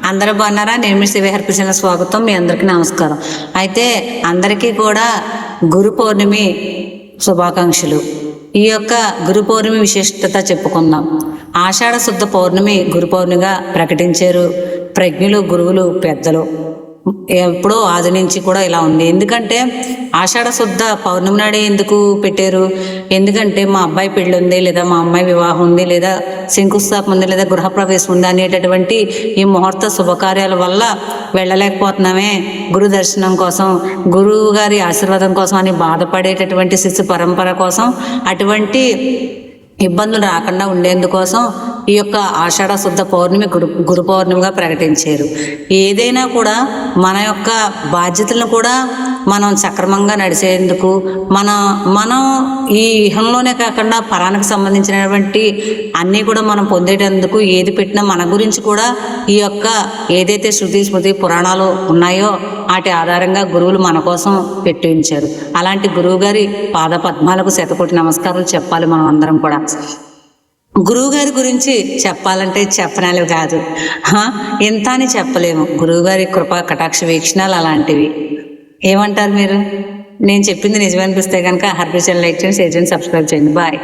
అందరూ బాగున్నారా? నేను మీ శ్రీ హర్పిసిన స్వాగతం. మీ అందరికీ నమస్కారం. అయితే అందరికీ కూడా గురు పౌర్ణమి శుభాకాంక్షలు. ఈ యొక్క గురు పౌర్ణమి విశిష్టత చెప్పుకుందాం. ఆషాఢ శుద్ధ పౌర్ణమి గురు పౌర్ణమిగా ప్రకటించారు ప్రజ్ఞులు, గురువులు, పెద్దలు. ఎప్పుడో ఆది నుంచి కూడా ఇలా ఉంది. ఎందుకంటే ఆషాఢ శుద్ధ పౌర్ణమి నాడే ఎందుకు పెట్టారు? ఎందుకంటే మా అబ్బాయి పెళ్ళి ఉంది, లేదా మా అమ్మాయి వివాహం ఉంది, లేదా శంకుస్థాపన ఉంది, లేదా గృహప్రవేశం ఉంది అనేటటువంటి ఈ ముహూర్త శుభకార్యాల వల్ల వెళ్ళలేకపోతున్నామే గురు దర్శనం కోసం, గురువు గారి ఆశీర్వాదం కోసం అని బాధపడేటటువంటి శిశు పరంపర కోసం అటువంటి ఇబ్బందులు రాకుండా ఉండేందుకోసం ఈ యొక్క ఆషాఢ శుద్ధ పౌర్ణమి గురు పౌర్ణమిగా ప్రకటించారు. ఏదైనా కూడా మన యొక్క బాధ్యతలను కూడా మనం సక్రమంగా నడిచేందుకు మనం ఈ ఇహంలోనే కాకుండా పరానికి సంబంధించినటువంటి అన్నీ కూడా మనం పొందేటందుకు ఏది పెట్టినా మన గురించి కూడా ఈ యొక్క ఏదైతే శృతి స్మృతి పురాణాలు ఉన్నాయో వాటి ఆధారంగా గురువులు మన కోసం పెట్టించారు. అలాంటి గురువు గారి పాద పద్మాలకు శతకోటి నమస్కారాలు చెప్పాలి మనం అందరం కూడా. గురువు గారి గురించి చెప్పాలంటే చెప్పనాలి కాదు, ఎంత అని చెప్పలేము. గురువు గారి కృపా కటాక్ష వీక్షణాలు అలాంటివి. ఏమంటారు మీరు? నేను చెప్పింది నిజమనిపిస్తే కనుక హర్పిషన్ లైక్ చేయండి, షేర్ చేయండి, సబ్స్క్రైబ్ చేయండి. బాయ్.